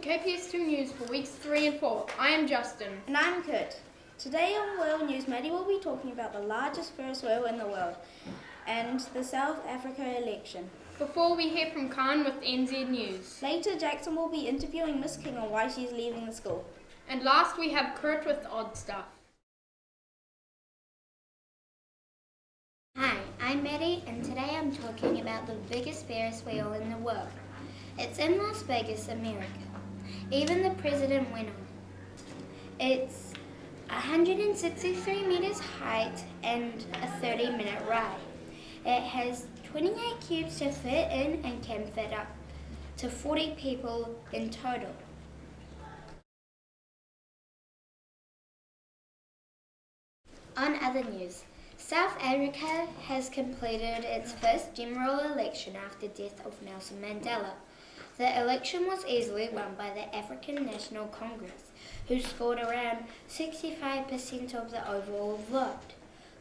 KPS2 News for weeks 3 and 4. I am Justin. And I'm Kurt. Today on World News, Maddie will be talking about the largest Ferris wheel in the world and the South Africa election. Before we hear from Khan with NZ News. Later, Jackson will be interviewing Miss King on why she's leaving the school. And last we have Kurt with Odd Stuff. Hi, I'm Maddie and today I'm talking about the biggest Ferris wheel in the world. It's in Las Vegas, America. Even the president went on. It's 163 meters height and a 30-minute ride. It has 28 cubes to fit in and can fit up to 40 people in total. On other news, South Africa has completed its first general election after the death of Nelson Mandela. The election was easily won by the African National Congress, who scored around 65% of the overall vote.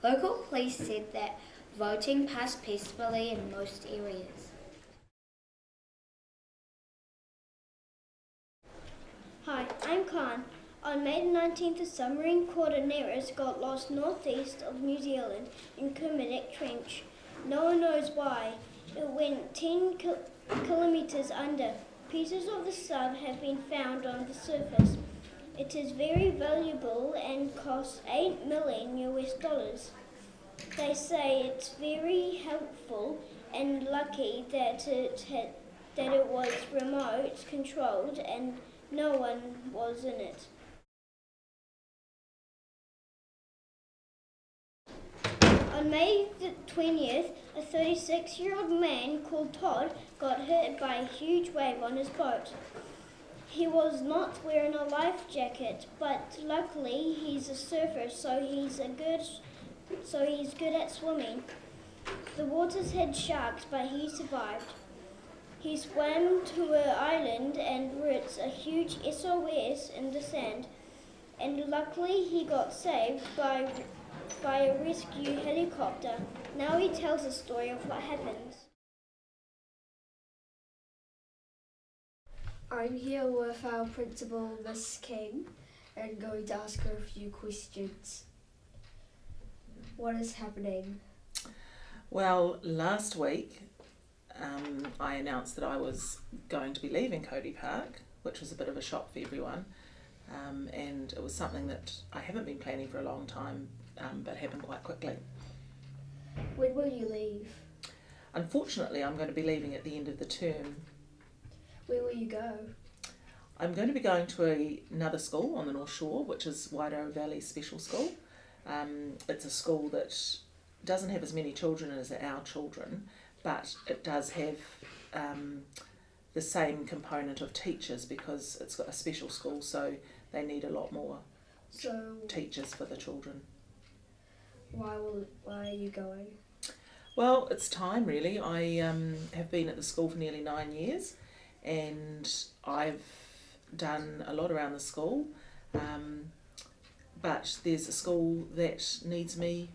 Local police said that voting passed peacefully in most areas. Hi, I'm Khan. On May 19th, a submarine called Aneris got lost northeast of New Zealand in Kermadec Trench. No one knows why. It went 10 kilometers under. Pieces of the sub have been found on the surface. It is very valuable and costs $8 million US. They say it's very helpful and lucky that it was remote controlled and no one was in it. On May the 20th, a 36-year-old man called Todd got hit by a huge wave on his boat. He was not wearing a life jacket, but luckily he's a surfer, so he's good at swimming. The waters had sharks, but he survived. He swam to an island and wrote a huge SOS in the sand, and luckily he got saved by a rescue helicopter. Now he tells the story of what happened. I'm here with our principal, Miss King, and going to ask her a few questions. What is happening? Well, last week I announced that I was going to be leaving Kauri Park, which was a bit of a shock for everyone, and it was something that I haven't been planning for a long time, but happened quite quickly. When will you leave? Unfortunately, I'm going to be leaving at the end of the term. Where will you go? I'm going to be going to another school on the North Shore, which is Wairau Valley Special School. It's a school that doesn't have as many children as our children, but it does have the same component of teachers because it's got a special school, so they need a lot more teachers for the children. Why are you going? Well, it's time really. I have been at the school for nearly 9 years and I've done a lot around the school, but there's a school that needs me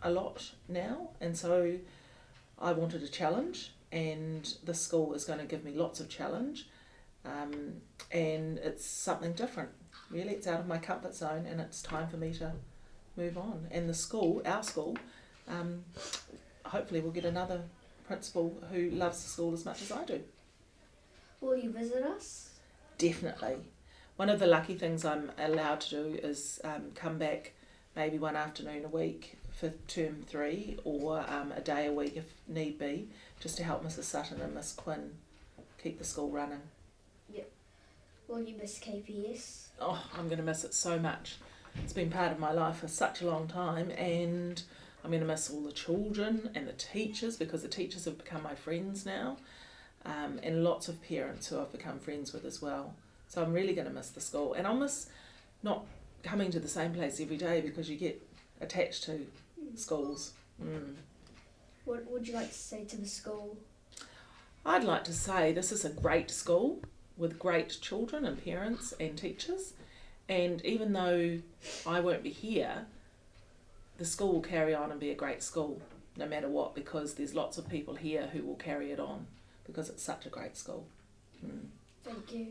a lot now, and so I wanted a challenge, and the school is going to give me lots of challenge, and it's something different. Really, it's out of my comfort zone and it's time for me to move on. And the school, our school, hopefully we'll get another principal who loves the school as much as I do. Will you visit us? Definitely. One of the lucky things I'm allowed to do is come back maybe one afternoon a week for term 3 or a day a week if need be, just to help Mrs. Sutton and Miss Quinn keep the school running. Yep. Will you miss KPS? Oh, I'm going to miss it so much. It's been part of my life for such a long time, and I'm going to miss all the children and the teachers, because the teachers have become my friends now, and lots of parents who I've become friends with as well. So I'm really going to miss the school, and I'll miss not coming to the same place every day because you get attached to schools. What would you like to say to the school? I'd like to say this is a great school with great children and parents and teachers, and even though I won't be here, the school will carry on and be a great school no matter what, because there's lots of people here who will carry it on because it's such a great school. Thank you.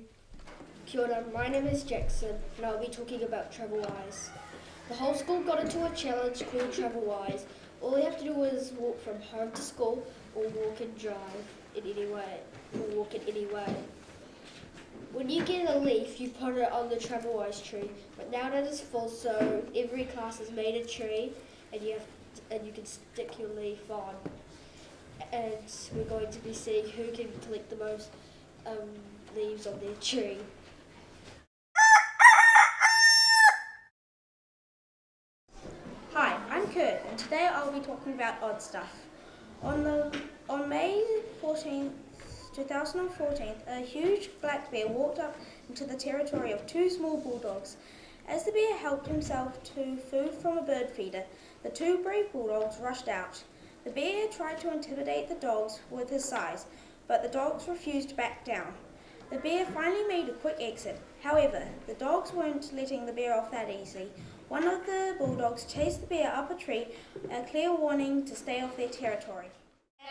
Kia ora, my name is Jackson and I'll be talking about Travel Wise. The whole school got into a challenge called Travel Wise. All you have to do is walk from home to school or walk and drive in any way, or walk in any way. When you get a leaf, you put it on the Travel Wise tree, but now that is full, so every class has made a tree and you can stick your leaf on. And we're going to be seeing who can collect the most leaves on their tree. Hi, I'm Kurt, and today I'll be talking about odd stuff. On May 14th, 2014, a huge black bear walked up into the territory of two small bulldogs. As the bear helped himself to food from a bird feeder, the two brave bulldogs rushed out. The bear tried to intimidate the dogs with his size, but the dogs refused to back down. The bear finally made a quick exit. However, the dogs weren't letting the bear off that easily. One of the bulldogs chased the bear up a tree, a clear warning to stay off their territory.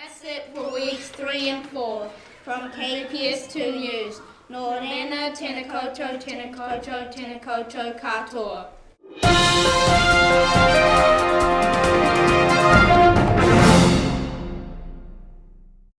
That's it for weeks 3 and 4. From KPS2 News. Nō Nō tēnā koutou, tēnā koutou, tēnā koutou katoa.